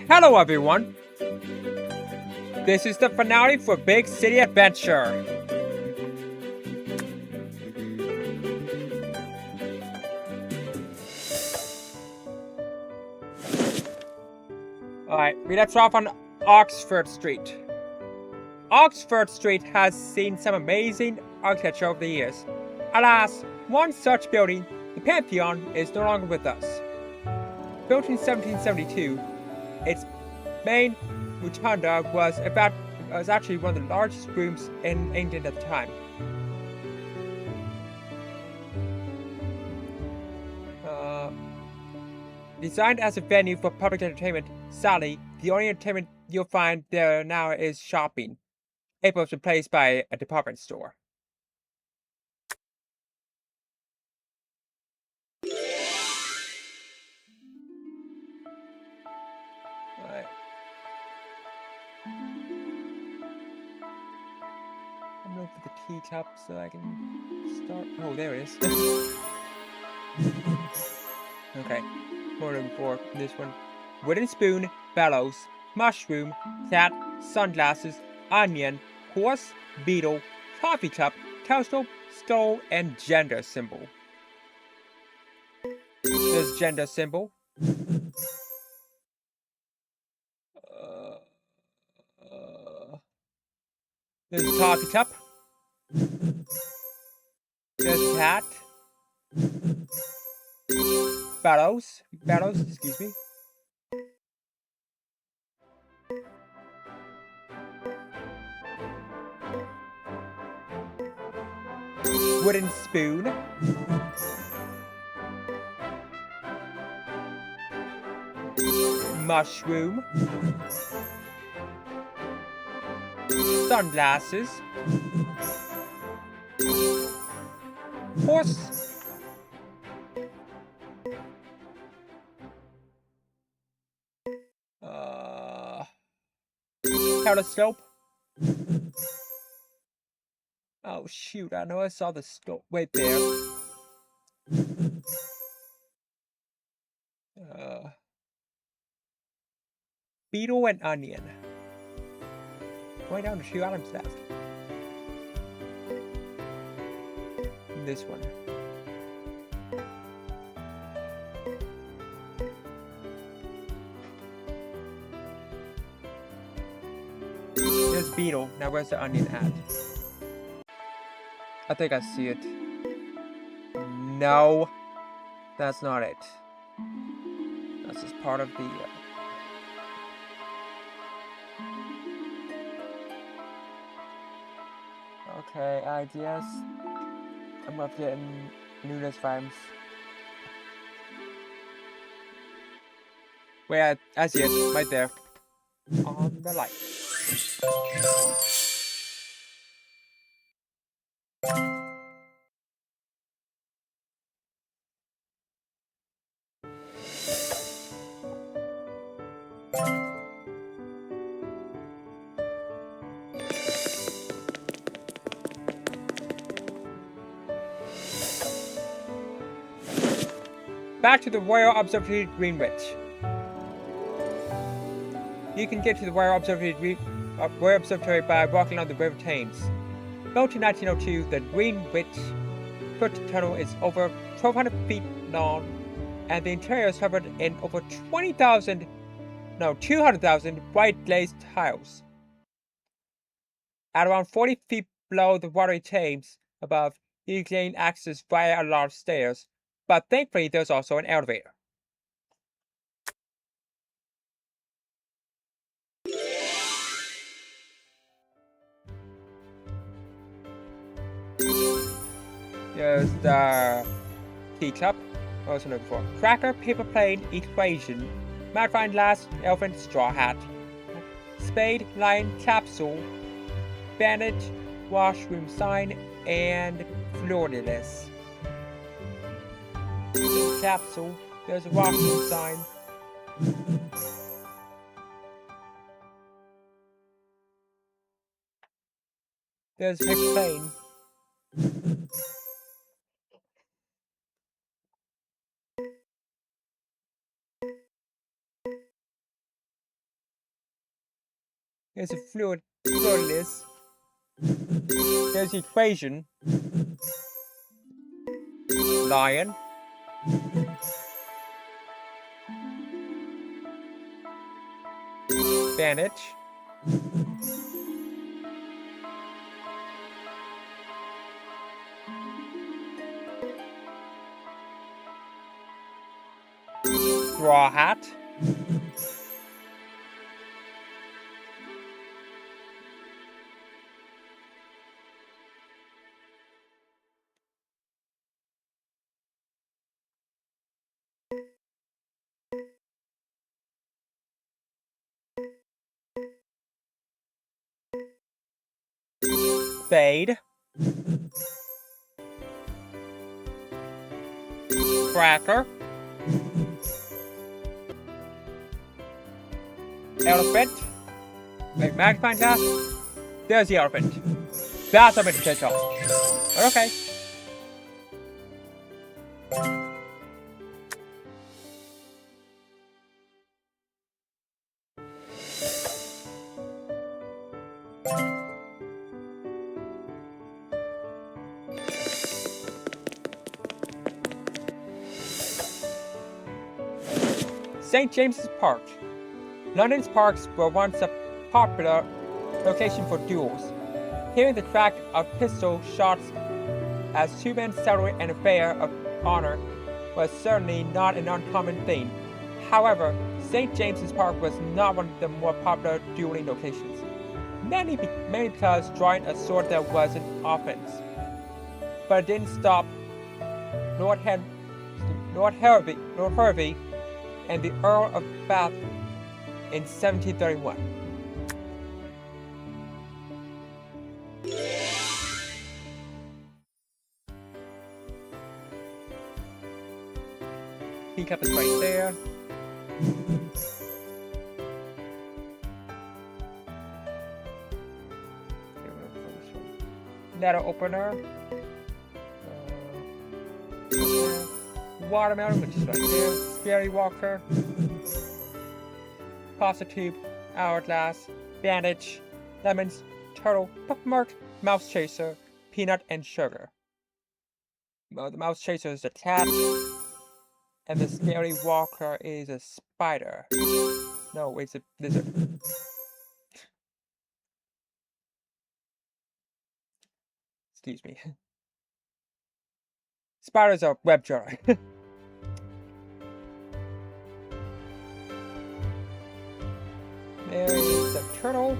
Hello everyone! This is the finale for Big City Adventure. Alright, we left off on Oxford Street. Oxford Street has seen some amazing architecture over the years. Alas, one such building, the Pantheon, is no longer with us. Built in 1772, its main rotunda was actually one of the largest rooms in England at the time. Designed as a venue for public entertainment, sadly, the only entertainment you'll find there now is shopping. It was replaced by a department store. Alright. I'm looking for the teacup so I can start. Oh, there it is. Okay. More than four. This one. Wooden spoon, bellows, mushroom, cat, sunglasses, onion, horse, beetle, coffee cup, telescope, skull, and gender symbol. This gender symbol. There's a coffee cup. There's a cat. Bellows, excuse me. Wooden spoon. Mushroom. Sunglasses. Horse. Telescope. Oh shoot, I know I saw the scope. Wait there. Beetle and onion. Going down to 2 items left. This one. There's beetle. Now where's the onion at? I think I see it. No. That's not it. That's just part of the... Okay, I guess I'm not getting newness vibes. Wait, I see it. Right there. On the light. Back to the Royal Observatory Greenwich. You can get to the Royal Observatory by walking along the River Thames. Built in 1902, the Greenwich Foot Tunnel is over 1,200 feet long, and the interior is covered in over 200,000 white glazed tiles. At around 40 feet below the watery Thames above, you can gain access via a lot of stairs, but thankfully there's also an elevator. There's the teacup, also known before. Cracker, paper plane, equation, magnifying glass, elephant, straw hat. Spade, lion, capsule, bandage, washroom sign, and florless. Capsule, there's a washroom sign. There's a paper plane. There's a fluidless. There's the equation. Lion. Bandage. Straw hat. Spade. Cracker. Elephant. Wait, magnifying glass? There's the elephant. That's a bit to take off. Okay. St. James's Park. London's parks were once a popular location for duels. Hearing the crack of pistol shots as two men celebrate an affair of honor was certainly not an uncommon thing. However, St. James's Park was not one of the more popular dueling locations. Mainly because drawing a sword there was an offense. But it didn't stop Lord Hervey and the Earl of Bath in 1731. Teacup is right there. Letter opener. Watermelon, which is right there. Scary Walker. Pasta tube. Hourglass. Bandage. Lemons. Turtle. Bookmark. Mouse chaser. Peanut and sugar. Well, the mouse chaser is a cat. And the scary walker is a spider. No, it's a lizard. Excuse me. Spiders are web jar. There is the turtle.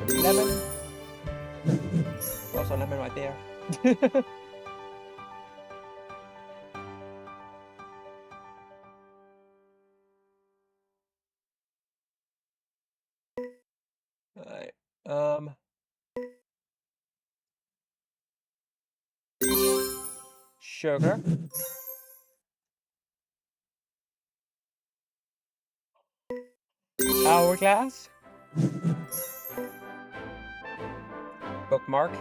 Lemon. Also lemon right there. Alright. Sugar. Hourglass. Bookmark.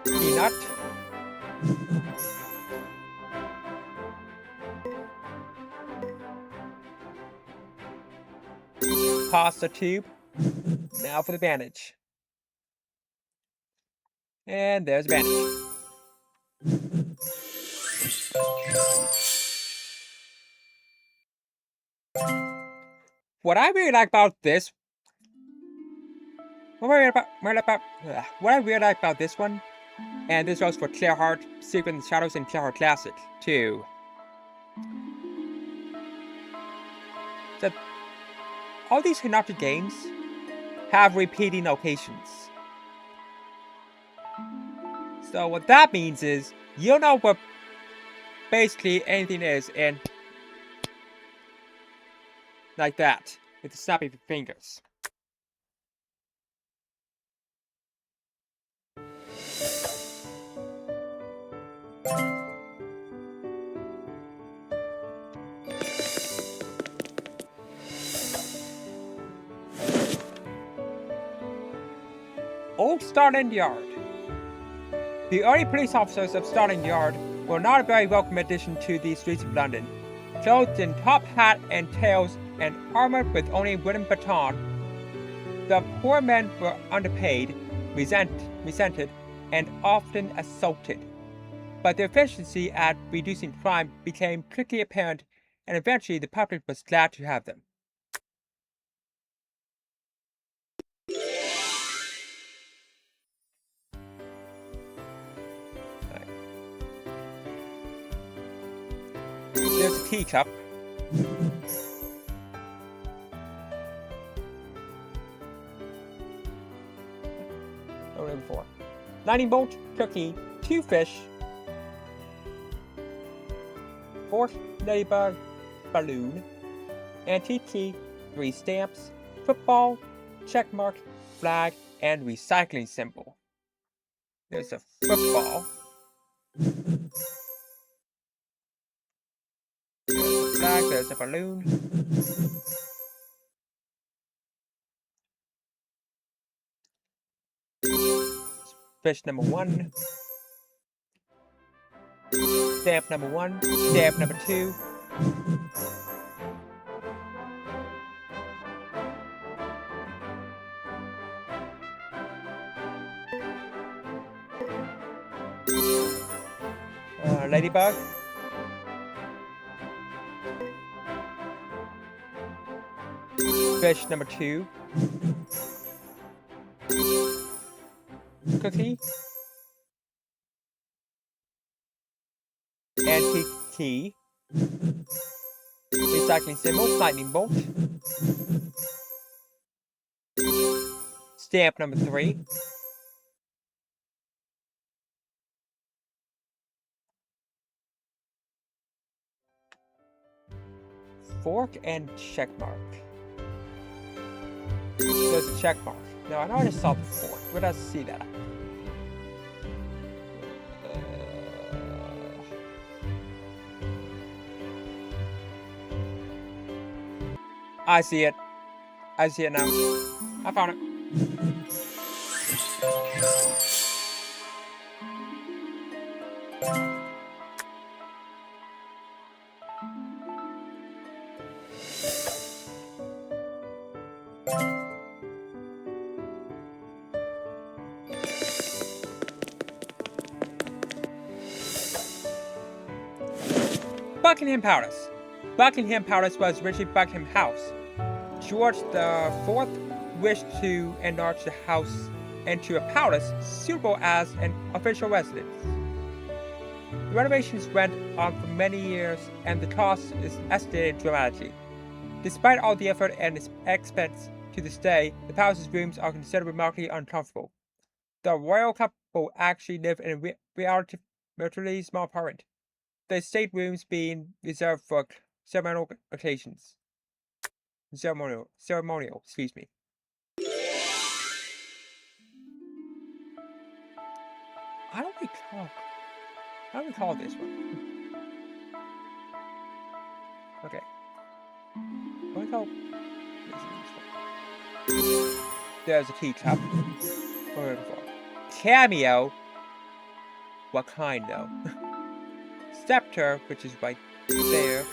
Peanut. Pasta tube. Now for the bandage. And there's the bandage. What I really like about this, what I really like about this one, and this goes for Clear Heart, Secret in the Shadows, and Clear Heart Classic too, that all these Hinata games have repeating locations. So what that means is, you know what basically anything is, and like that, with the snap of your fingers. Old Scotland Yard. The early police officers of Scotland Yard were not a very welcome addition to the streets of London. Clothed in top hat and tails and armored with only wooden baton, the poor men were underpaid, resented, and often assaulted. But their efficiency at reducing crime became quickly apparent, and eventually the public was glad to have them. Right. There's a teacup. Oh, number 4. Lightning bolt, cookie, 2 fish, 4 ladybug, balloon, antique key, 3 stamps, football, checkmark, flag, and recycling symbol. There's a football. There's a flag, there's a balloon. Fish number 1. Stamp number 1. Stamp number 2. Ladybug. Fish number 2. Cookie. Antique key. Recycling symbol, lightning bolt. Stamp number 3. Fork and checkmark. There's a checkmark. Now I already saw the fork. Where did I see that? I see it. I see it now. I found it. Buckingham Palace. Buckingham Palace was originally Buckingham House. George IV wished to enlarge the house into a palace suitable as an official residence. The renovations went on for many years, and the cost is estimated dramatically. Despite all the effort and expense to this day, the palace's rooms are considered remarkably uncomfortable. The royal couple actually live in a relatively small apartment, the state rooms being reserved for ceremonial occasions. Ceremonial, excuse me. I don't recall this one. Okay. I recall this one. There's a teacup. What are we looking for? Cameo. What kind though? Scepter, which is right there.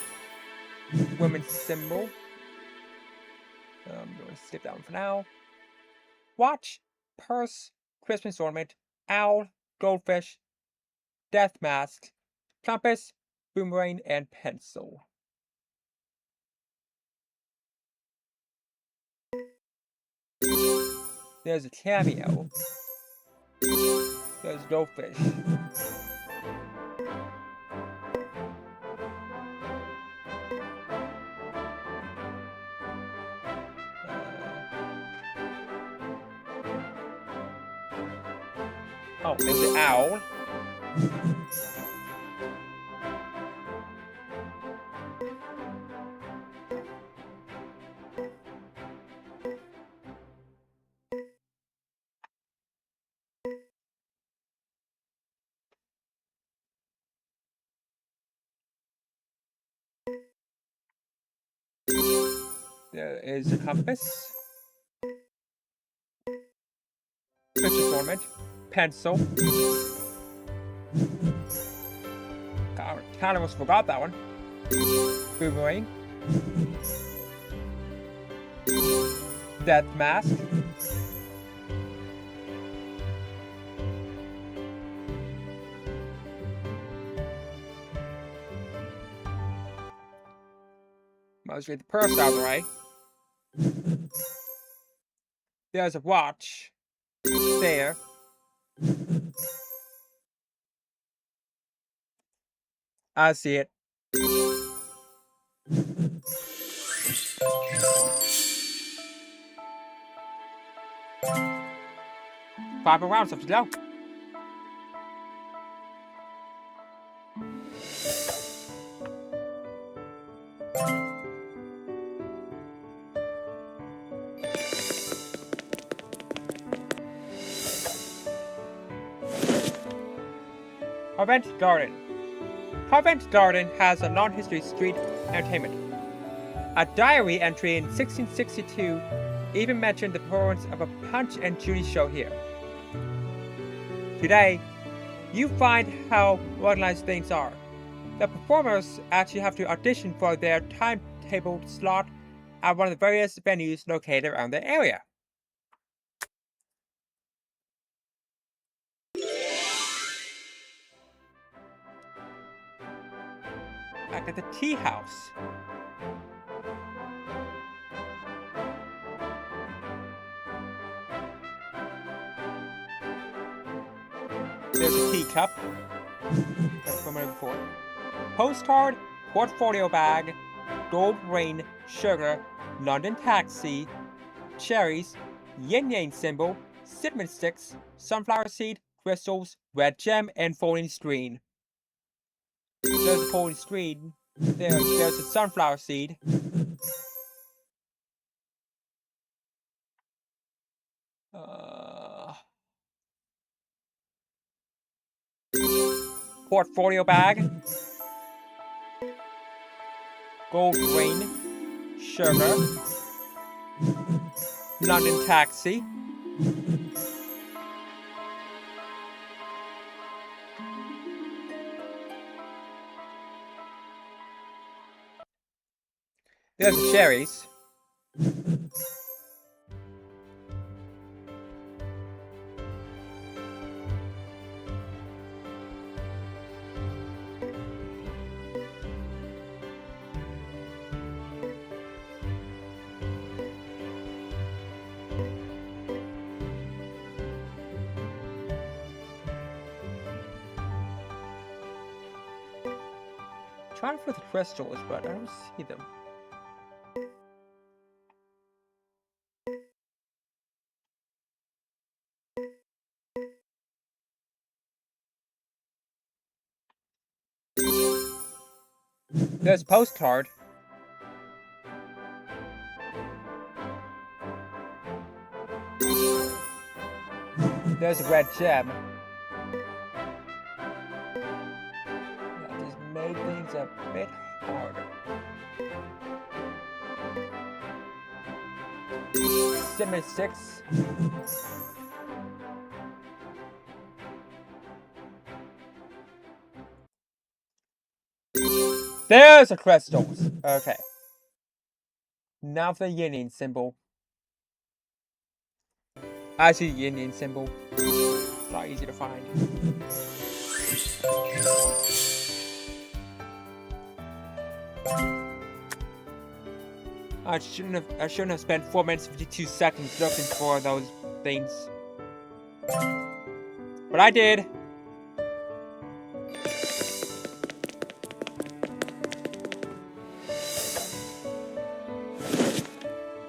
Women's symbol. I'm going to skip that one for now. Watch, purse, Christmas ornament, owl, goldfish, death mask, compass, boomerang, and pencil. There's a cameo. There's a goldfish. Oh, there's the owl. There is a compass. Picture format. Pencil. Kind of almost forgot that one. Boomerang. Death mask. Let's get the purse out of the way. There's a watch. There. I see it. Five more rounds left to go. Covent Garden. Covent Garden has a long history of street entertainment. A diary entry in 1662 even mentioned the performance of a Punch and Judy show here. Today, you find how organized things are. The performers actually have to audition for their timetable slot at one of the various venues located around the area. Back at the tea house. There's a teacup. That's from before. Postcard, portfolio bag, gold ring, sugar, London taxi, cherries, yin-yang symbol, cinnamon sticks, sunflower seed, crystals, red gem, and folding screen. There's a folding screen. There's a sunflower seed. Portfolio bag. Gold ring. Sugar. London taxi. There's the cherries. Trying for the crystals, but I don't see them. There's a postcard. There's a red gem. That just made things a bit harder. Cinnamon sticks. There's the crystals. Okay. Now for the yin-yang symbol. I see the yin-yang symbol. It's a lot easier to find. I shouldn't have spent 4 minutes and 52 seconds looking for those things. But I did.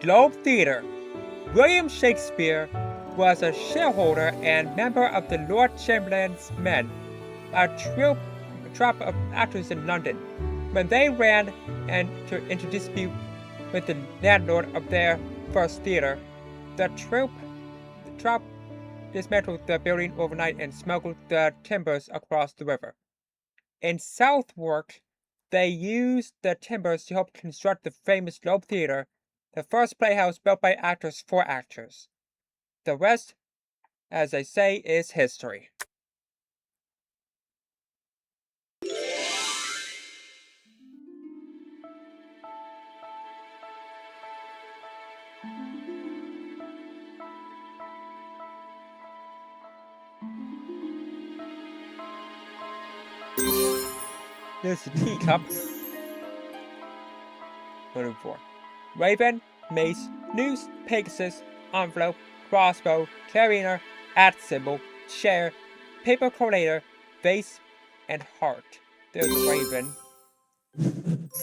Globe Theatre. William Shakespeare was a shareholder and member of the Lord Chamberlain's Men, a troupe of actors in London. When they ran into dispute with the landlord of their first theatre, the troupe dismantled the building overnight and smuggled the timbers across the river. In Southwark, they used the timbers to help construct the famous Globe Theatre, the first playhouse built by actors for actors. The rest as they say, is history. There's the teacup. 104. Raven, mace, noose, Pegasus, envelope, crossbow, carabiner, at symbol, chair, paper collator, vase, and heart. There's a raven.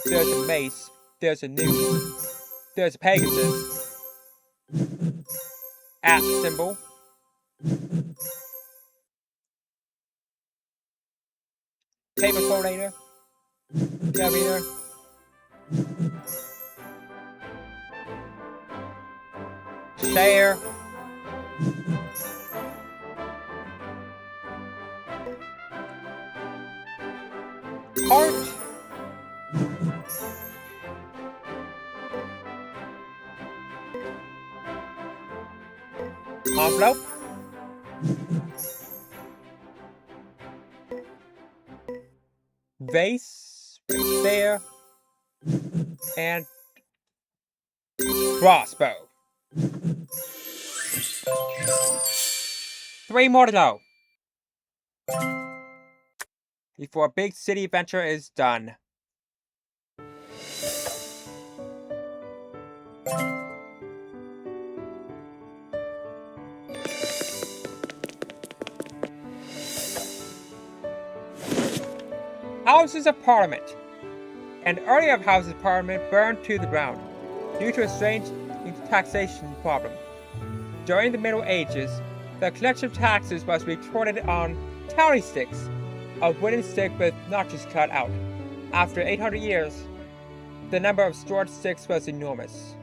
There's a mace. There's a noose. There's a Pegasus. At symbol. Paper collator. Carabiner. Chair. Heart. Envelope. Vase. Right there. And crossbow. 3 more to go before a big city adventure is done. Houses of Parliament. An earlier Houses of Parliament burned to the ground due to a strange taxation problem. During the Middle Ages, the collection of taxes was recorded on tally sticks, a wooden stick with notches cut out. After 800 years, the number of stored sticks was enormous.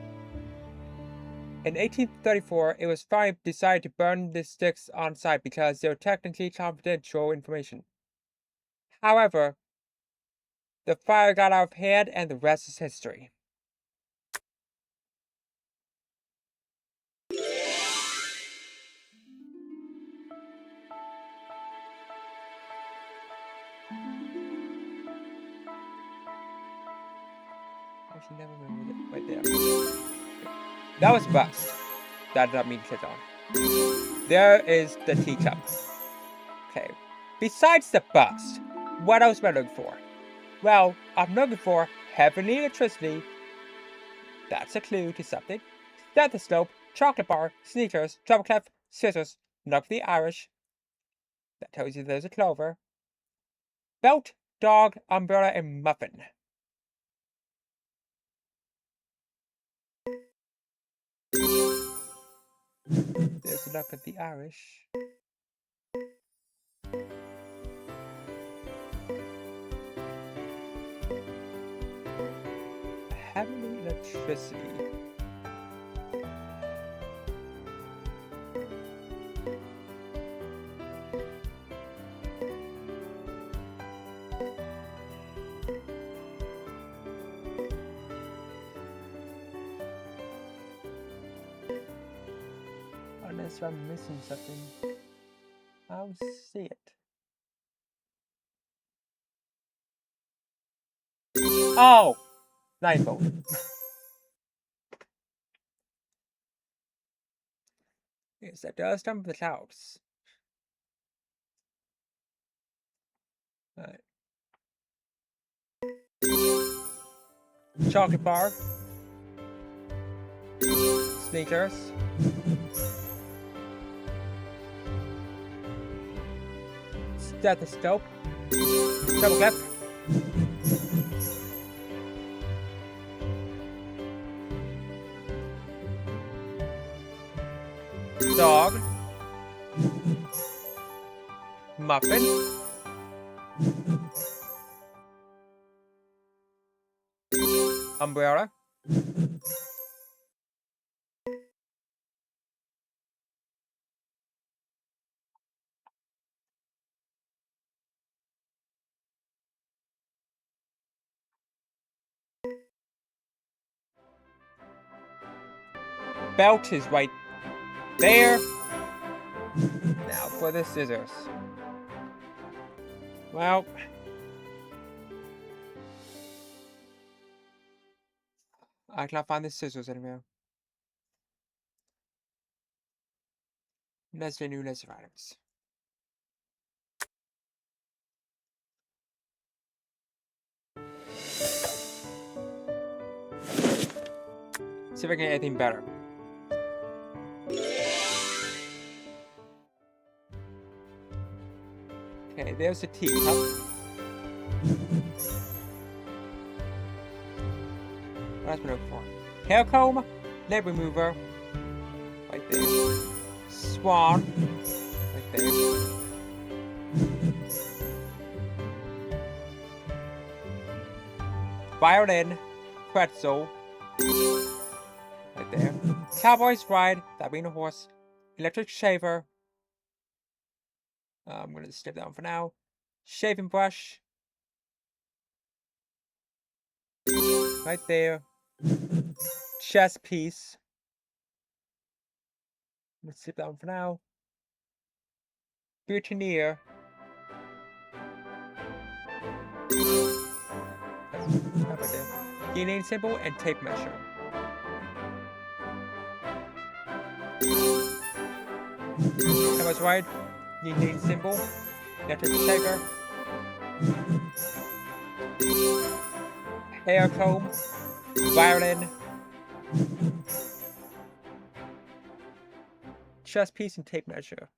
In 1834, it was finally decided to burn the sticks on site because they were technically confidential information. However, the fire got out of hand and the rest is history. Actually, never remember it right there. That was a bust. That did not mean to click on. There is the teacup. Okay. Besides the bust, what else am I looking for? Well, I'm looking for heavenly electricity. That's a clue to something. Stethoscope, chocolate bar, sneakers, treble clef, scissors, nut for the Irish. That tells you there's a clover. Belt, dog, umbrella, and muffin. There's a look at the Irish. Heavenly electricity. Unless I'm missing something, I'll see it. Oh! 9-volt. Yes, that does come from the clouds. Alright. Chocolate bar. Sneakers. Stethoscope. Treble clef. Dog. Muffin. Umbrella. Belt is right there. Now for the scissors. Well, I cannot find the scissors anywhere. That's the new list of items. See if I can get anything better. Okay, there's the teacup. What else am I looking for? Hair comb, leg remover, right there. Swan, right there. Violin, pretzel, right there. Cowboy's ride, that being a horse. Electric shaver. I'm gonna skip that one for now. Shaving brush. Right there. Chess piece. Let's skip that one for now. Boutonniere. Right there. Guillotine symbol and tape measure. That was right. Guillotine symbol. Electric shaver. Hair comb. Violin. Chess piece and tape measure.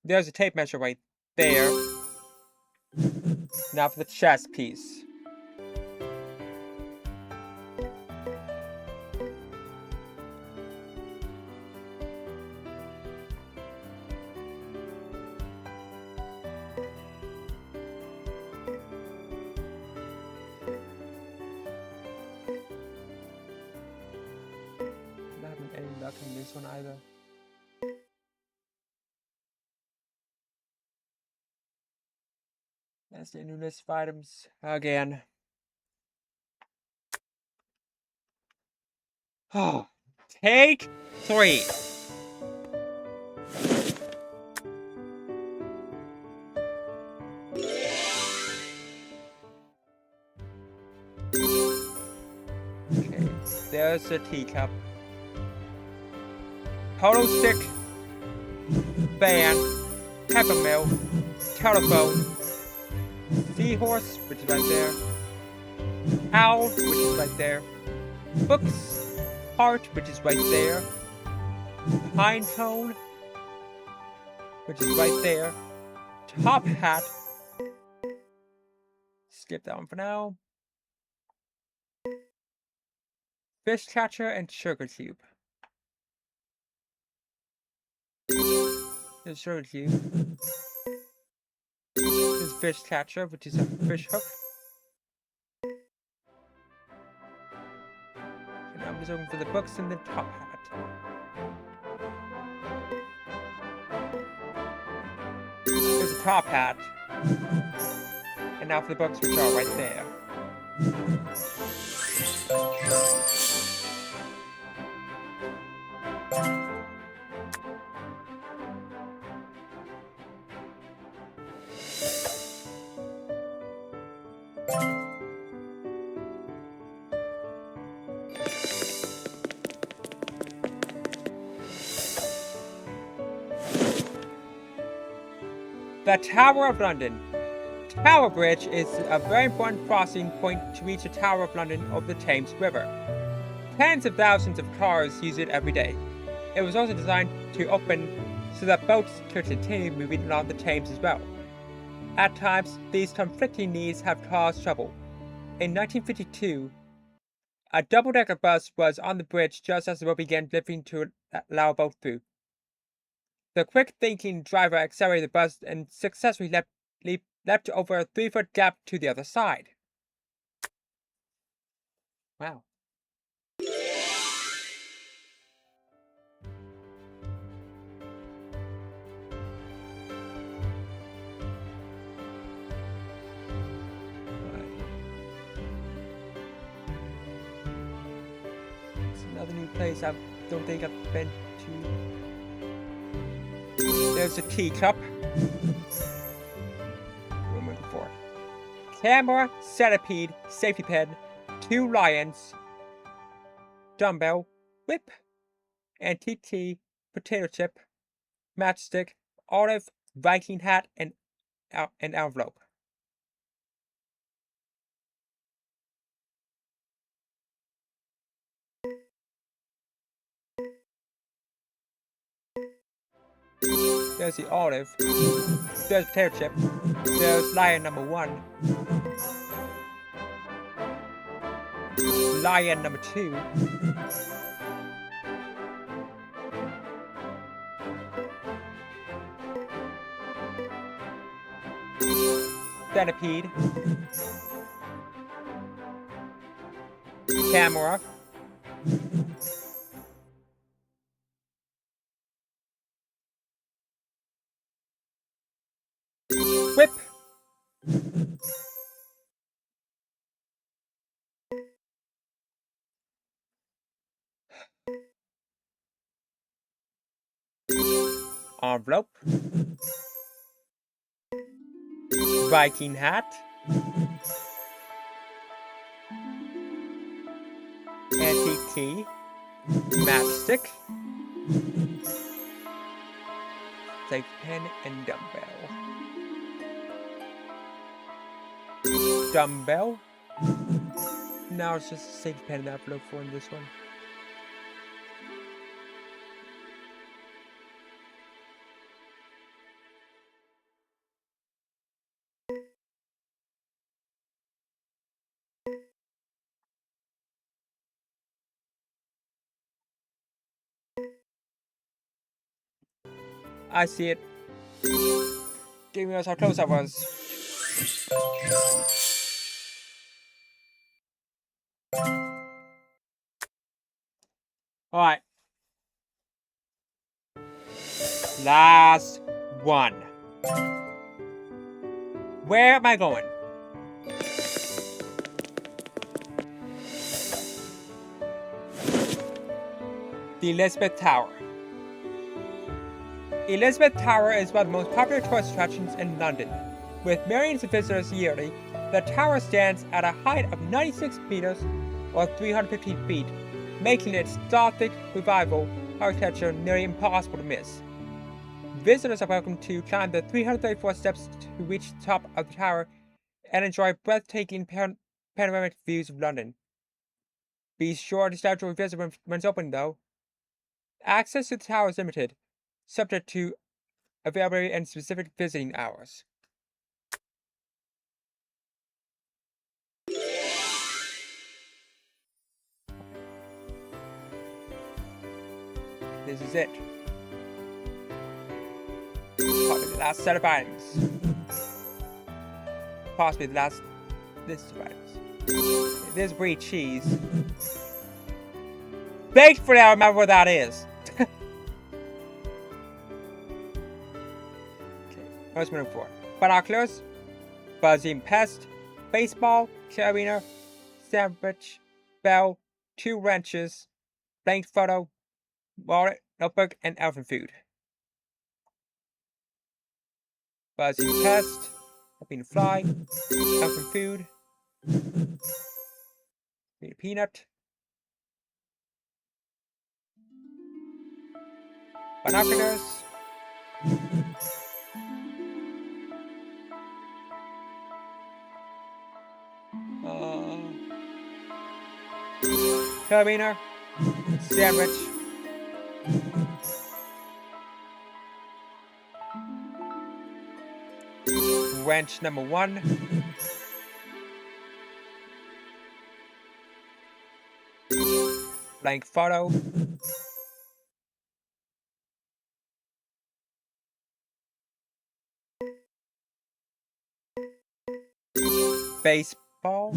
There's a tape measure right there. Now for the chess piece. I'm not having any luck in this one either. That's the new list of items again. Oh, take 3. Okay, there's a teacup. Polo stick. Fan. Peppermill. Telephone. Seahorse, which is right there. Owl, which is right there. Books. Heart, which is right there. Pine cone, which is right there. Top hat. Skip that one for now. Fish catcher and sugar cube. There's sugar cube. There's fish catcher, which is a fish hook. And now I'm just looking for the books and the top hat. There's a top hat. And now for the books, which are right there. The Tower of London. Tower Bridge is a very important crossing point to reach the Tower of London over the Thames River. Tens of thousands of cars use it every day. It was also designed to open so that boats could continue moving along the Thames as well. At times, these conflicting needs have caused trouble. In 1952, a double-decker bus was on the bridge just as the road began lifting to allow a boat through. The quick-thinking driver accelerated the bus and successfully leapt over a 3-foot gap to the other side. Wow. another new place I don't think I've been to. There's a teacup. What am I looking for? Camera, centipede, safety pen, 2 lions, dumbbell, whip, antique tea, potato chip, matchstick, olive, Viking hat, and an envelope. There's the olive. There's potato chip. There's lion number 1. Lion number 2. Centipede. Camera. Whip. Envelope. Viking hat. Antique tea. Matchstick. Safe pen and dumbbell. Dumbbell. Now it's just a safe pen and envelope for in this one. I see it. Didn't realize how close I was. Alright. Last one. Where am I going? The Elizabeth Tower. Elizabeth Tower is one of the most popular tourist attractions in London. With millions of visitors yearly, the tower stands at a height of 96 meters or 315 feet, making its Gothic revival architecture nearly impossible to miss. Visitors are welcome to climb the 334 steps to reach the top of the tower and enjoy breathtaking panoramic views of London. Be sure to schedule a visit when it's open, though. Access to the tower is limited, subject to availability and specific visiting hours. This is it. Probably the last set of items. Possibly the last list of items. There's brie cheese. Thankfully, I remember what that is. Okay, what's moving for? Binoculars, buzzing pest, baseball, carabiner, sandwich, bell, 2 wrenches, blank photo, wallet, notebook, and elephant food. Buzzing pest, helping fly, elephant food, peanut, binoculars, carabiner, sandwich, wrench number 1, blank photo, baseball,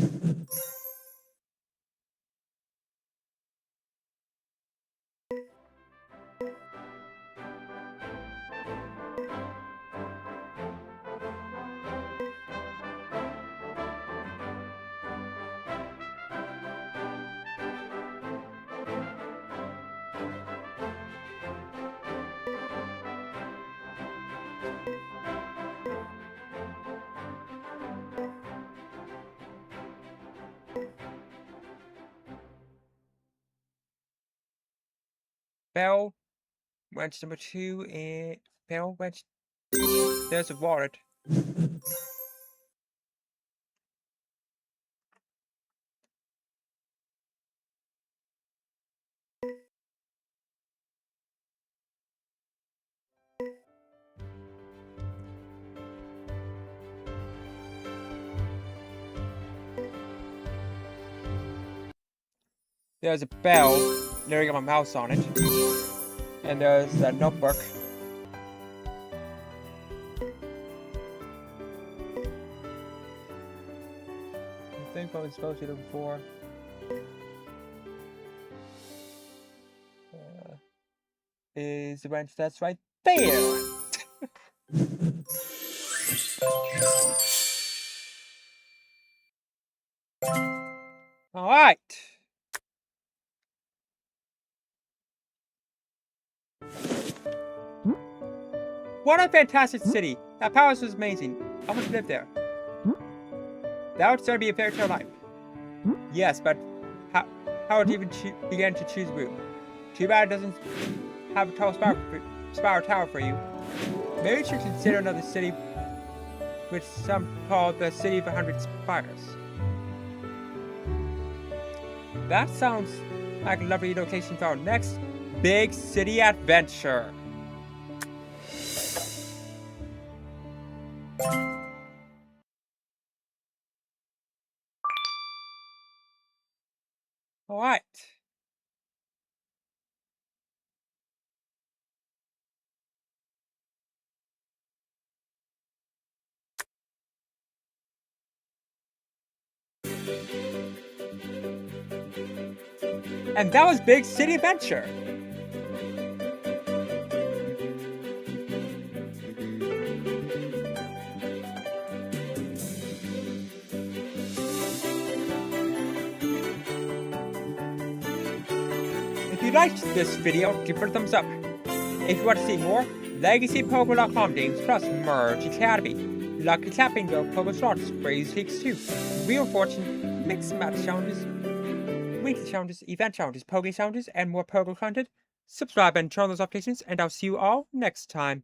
bell, wrench number 2, and bell, wrench. There's a wallet. There's a bell. There I got my mouse on it. And there's a notebook. I think what I'm supposed to do before. Is the wrench that's right there. Alright. What a fantastic city. That palace was amazing. I want to live there. That would certainly be a fairy tale life. Yes, but how would you even begin to choose room? Too bad it doesn't have a tall spiral tower for you. Maybe you should consider another city, which some call the City of 100 Spires. That sounds like a lovely location for our next big city adventure. Alright. And that was Big City Adventure. If you liked this video, give it a thumbs up. If you want to see more LegacyPogo.com games plus Merge Academy, Lucky Cat Bingo, Pogo Slots, Crazy Peaks 2, Wheel of Fortune, Mix and Match challenges, weekly challenges, event challenges, Pogo challenges, and more Pogo content, subscribe and turn on those notifications, and I'll see you all next time.